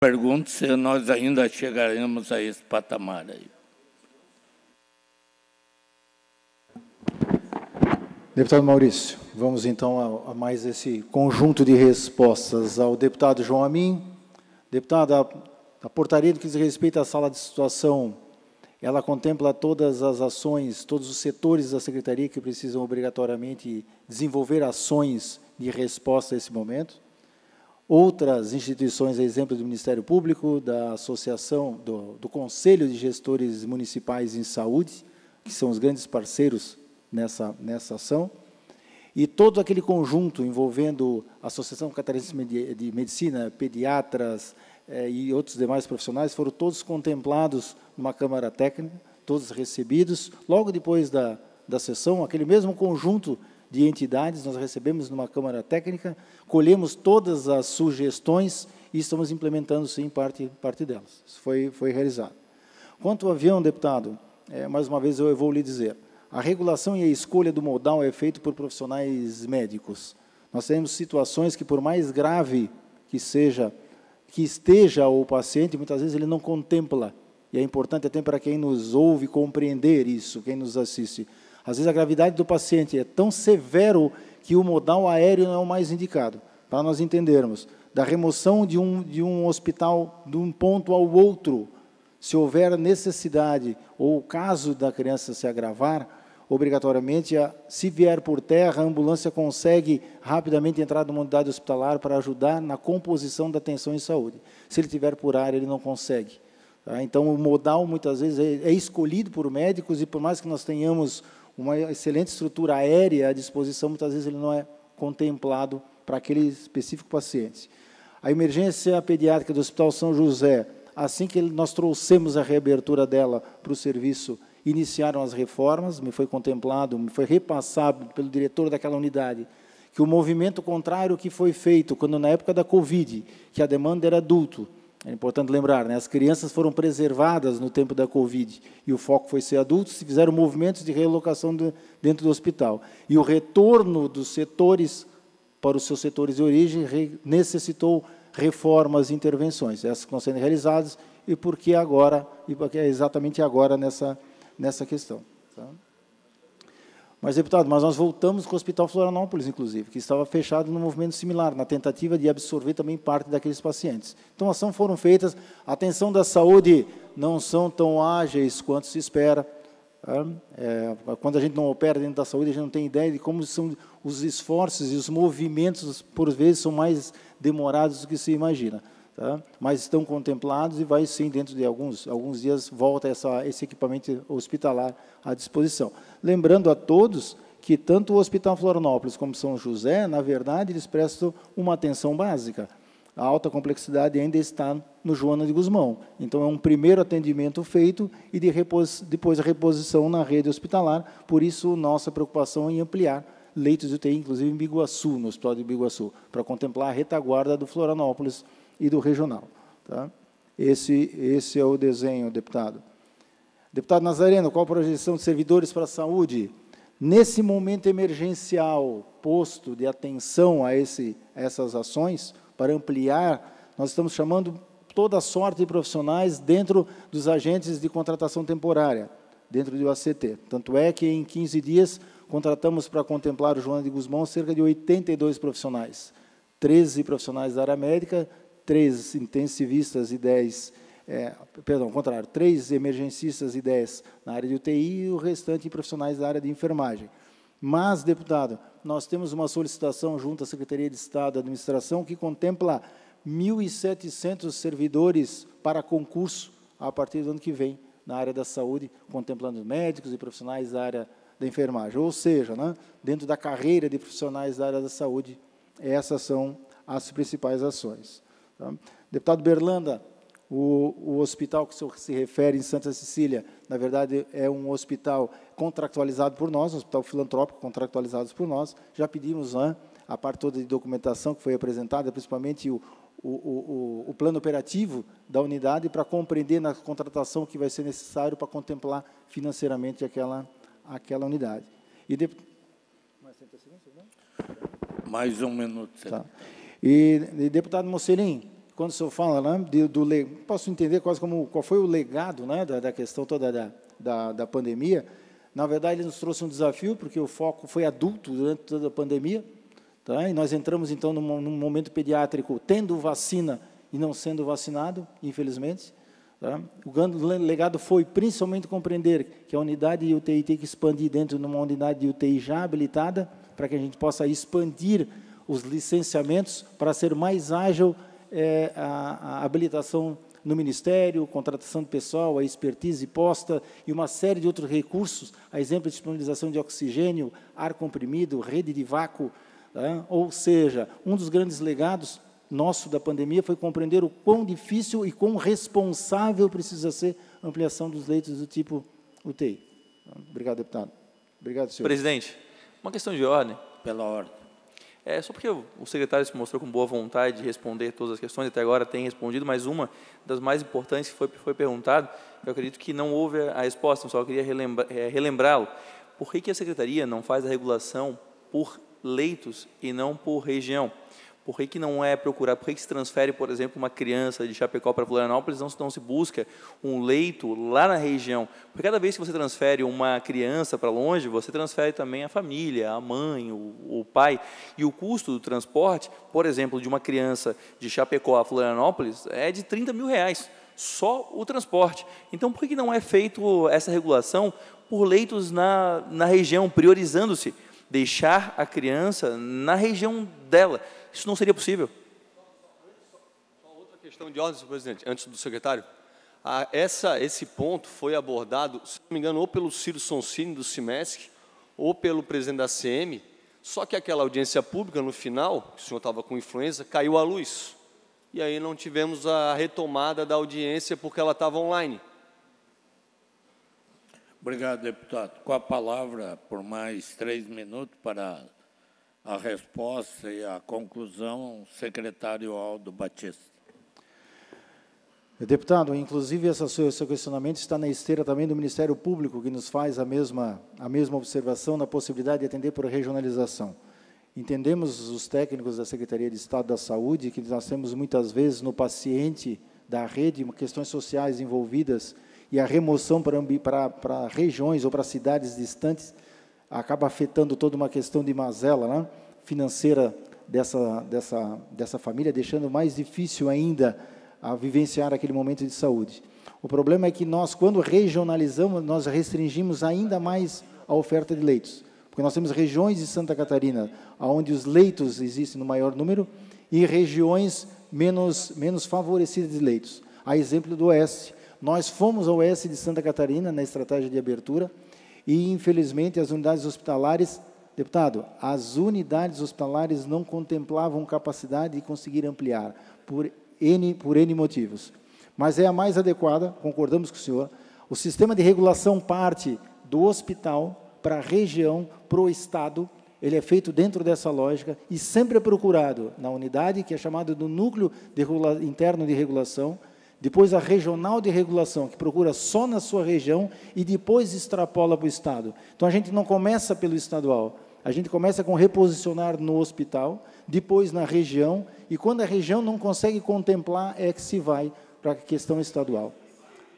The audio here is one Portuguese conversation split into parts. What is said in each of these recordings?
Pergunto se nós ainda chegaremos a esse patamar aí. Deputado Maurício, vamos então a mais esse conjunto de respostas ao deputado João Amin. Deputado, a portaria do que diz respeito à sala de situação, ela contempla todas as ações, todos os setores da Secretaria que precisam obrigatoriamente desenvolver ações de resposta a esse momento. Outras instituições, a exemplo do Ministério Público, da Associação, do Conselho de Gestores Municipais em Saúde, que são os grandes parceiros nessa ação, e todo aquele conjunto envolvendo a Associação Catarinense de Medicina, pediatras e outros demais profissionais, foram todos contemplados numa Câmara Técnica, todos recebidos. Logo depois da sessão, aquele mesmo conjunto de entidades nós recebemos numa Câmara Técnica, colhemos todas as sugestões e estamos implementando, sim, parte delas. Isso foi realizado. Quanto ao avião, deputado, mais uma vez eu vou lhe dizer, a regulação e a escolha do modal é feita por profissionais médicos. Nós temos situações que, por mais grave que esteja o paciente, muitas vezes ele não contempla. E é importante até para quem nos ouve compreender isso, quem nos assiste. Às vezes a gravidade do paciente é tão severo que o modal aéreo não é o mais indicado. Para nós entendermos, da remoção de um hospital de um ponto ao outro, se houver necessidade ou o caso da criança se agravar, obrigatoriamente, se vier por terra, a ambulância consegue rapidamente entrar numa unidade hospitalar para ajudar na composição da atenção em saúde. Se ele estiver por ar, ele não consegue. Tá? Então, o modal, muitas vezes, é escolhido por médicos e, por mais que nós tenhamos uma excelente estrutura aérea à disposição, muitas vezes ele não é contemplado para aquele específico paciente. A emergência pediátrica do Hospital São José, assim que nós trouxemos a reabertura dela para o serviço, iniciaram as reformas, me foi contemplado, me foi repassado pelo diretor daquela unidade, que o movimento contrário que foi feito, quando na época da Covid, que a demanda era adulto, é importante lembrar, né, as crianças foram preservadas no tempo da Covid, e o foco foi ser adultos, se fizeram movimentos de realocação dentro do hospital. E o retorno dos setores para os seus setores de origem necessitou reformas e intervenções. Essas estão sendo realizadas, e por que agora, e porque é exatamente agora nessa questão. Tá? Mas, deputado, nós voltamos com o Hospital Florianópolis, inclusive, que estava fechado num movimento similar, na tentativa de absorver também parte daqueles pacientes. Então, ações foram feitas, a atenção da saúde não são tão ágeis quanto se espera. Tá? Quando a gente não opera dentro da saúde, a gente não tem ideia de como são os esforços e os movimentos, por vezes, são mais demorados do que se imagina. Tá? Mas estão contemplados e vai, sim, dentro de alguns dias, volta esse equipamento hospitalar à disposição. Lembrando a todos que tanto o Hospital Florianópolis como São José, na verdade, eles prestam uma atenção básica. A alta complexidade ainda está no Joana de Guzmão. Então, é um primeiro atendimento feito e depois a reposição na rede hospitalar. Por isso, nossa preocupação em ampliar leitos de UTI, inclusive em Biguaçu, no Hospital de Biguaçu, para contemplar a retaguarda do Florianópolis e do regional. Tá? Esse é o desenho, deputado. Deputado Nazareno, qual a projeção de servidores para a saúde? Nesse momento emergencial, posto de atenção a essas ações, para ampliar, nós estamos chamando toda a sorte de profissionais dentro dos agentes de contratação temporária, dentro do ACT. Tanto é que, em 15 dias, contratamos para contemplar o Joana de Guzmão cerca de 82 profissionais. 13 profissionais da área médica, 3 intensivistas e 10, 3 emergencistas e 10 na área de UTI e o restante profissionais da área de enfermagem. Mas, deputado, nós temos uma solicitação junto à Secretaria de Estado da Administração que contempla 1.700 servidores para concurso a partir do ano que vem na área da saúde, contemplando médicos e profissionais da área da enfermagem. Ou seja, né, dentro da carreira de profissionais da área da saúde, essas são as principais ações. Tá? Deputado Berlanda, o hospital que o senhor se refere em Santa Cecília, na verdade, é um hospital contractualizado por nós, um hospital filantrópico contractualizado por nós. Já pedimos, né, a parte toda de documentação que foi apresentada, principalmente o plano operativo da unidade, para compreender na contratação que vai ser necessário para contemplar financeiramente aquela unidade. Mais um minuto. Tá. E deputado Mocelin, quando o senhor fala, né, posso entender quase como qual foi o legado, né, da questão toda da pandemia. Na verdade, ele nos trouxe um desafio, porque o foco foi adulto durante toda a pandemia, tá? E nós entramos, então, num momento pediátrico, tendo vacina e não sendo vacinado, infelizmente. Tá? O legado foi, principalmente, compreender que a unidade de UTI tem que expandir dentro de uma unidade de UTI já habilitada, para que a gente possa expandir os licenciamentos para ser mais ágil a habilitação no Ministério, contratação de pessoal, a expertise posta e uma série de outros recursos, a exemplo de disponibilização de oxigênio, ar comprimido, rede de vácuo. Tá? Ou seja, um dos grandes legados nosso da pandemia foi compreender o quão difícil e quão responsável precisa ser a ampliação dos leitos do tipo UTI. Obrigado, deputado. Obrigado, senhor. Presidente, uma questão de ordem. Pela ordem. Só porque o secretário se mostrou com boa vontade de responder todas as questões, até agora tem respondido, mas uma das mais importantes que foi perguntado, eu acredito que não houve a resposta, só queria relembrá-lo. Por que a Secretaria não faz a regulação por leitos e não por região? Por que não é procurado, por que se transfere, por exemplo, uma criança de Chapecó para Florianópolis, não se busca um leito lá na região? Porque cada vez que você transfere uma criança para longe, você transfere também a família, a mãe, o pai. E o custo do transporte, por exemplo, de uma criança de Chapecó a Florianópolis, é de R$30 mil, só o transporte. Então, por que não é feito essa regulação por leitos na região, priorizando-se deixar a criança na região dela? Isso não seria possível? Só outra questão de ordem, senhor presidente, antes do secretário. Esse ponto foi abordado, se não me engano, ou pelo Ciro Sonsini, do CIMESC, ou pelo presidente da CM, só que aquela audiência pública, no final, que o senhor estava com influenza, caiu a luz. E aí não tivemos a retomada da audiência porque ela estava online. Obrigado, deputado. Com a palavra, por mais 3 minutos, para a resposta e a conclusão, o secretário Aldo Batista. Deputado, inclusive, esse questionamento está na esteira também do Ministério Público, que nos faz a mesma observação na possibilidade de atender por regionalização. Entendemos, os técnicos da Secretaria de Estado da Saúde, que nós temos muitas vezes no paciente da rede questões sociais envolvidas e a remoção para regiões ou para cidades distantes acaba afetando toda uma questão de mazela, né, financeira dessa família, deixando mais difícil ainda a vivenciar aquele momento de saúde. O problema é que nós, quando regionalizamos, nós restringimos ainda mais a oferta de leitos, porque nós temos regiões de Santa Catarina onde os leitos existem no maior número e regiões menos favorecidas de leitos. A exemplo do Oeste. Nós fomos ao Oeste de Santa Catarina na estratégia de abertura e, infelizmente, as unidades hospitalares, deputado, as unidades hospitalares não contemplavam capacidade de conseguir ampliar, por N motivos. Mas é a mais adequada, concordamos com o senhor. O sistema de regulação parte do hospital para a região, para o Estado, ele é feito dentro dessa lógica e sempre é procurado na unidade, que é chamada do núcleo interno de regulação, depois a regional de regulação, que procura só na sua região e depois extrapola para o Estado. Então, a gente não começa pelo estadual, a gente começa com reposicionar no hospital, depois na região, e quando a região não consegue contemplar, é que se vai para a questão estadual.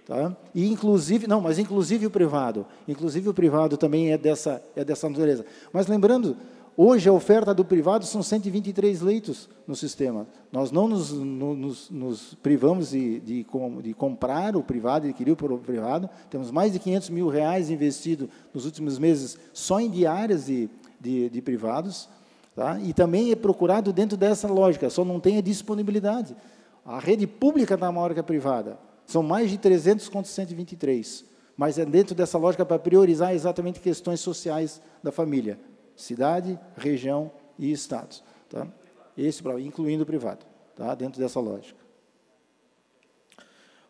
Tá? E inclusive o privado também é dessa natureza. Mas lembrando, hoje a oferta do privado são 123 leitos no sistema. Nós não nos privamos de comprar o privado, de adquirir o privado. Temos mais de R$500 mil investido nos últimos meses só em diárias de privados. Tá? E também é procurado dentro dessa lógica, só não tem a disponibilidade. A rede pública está maior que a privada. São mais de 300 contra 123. Mas é dentro dessa lógica para priorizar exatamente questões sociais da família. Cidade, região e Estado. Tá? Incluindo o privado. Tá? Dentro dessa lógica.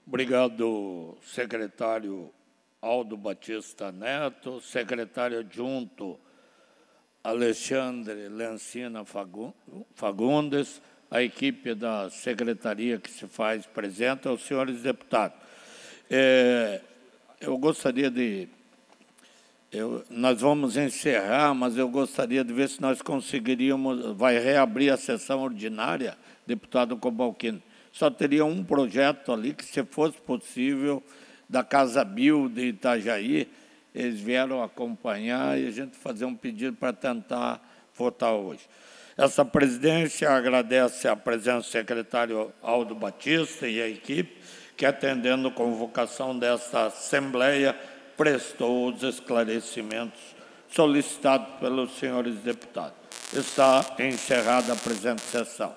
Obrigado, secretário Aldo Batista Neto. Secretário adjunto Alexandre Lencina Fagundes. A equipe da secretaria que se faz presente aos senhores deputados. Eu gostaria nós vamos encerrar, mas eu gostaria de ver se nós conseguiríamos, vai reabrir a sessão ordinária, deputado Cobalcini, só teria um projeto ali que, se fosse possível, da Casa Bio de Itajaí, eles vieram acompanhar e a gente fazer um pedido para tentar votar hoje. Essa presidência agradece a presença do secretário Aldo Batista e a equipe, que, atendendo a convocação desta Assembleia, prestou os esclarecimentos solicitados pelos senhores deputados. Está encerrada a presente sessão.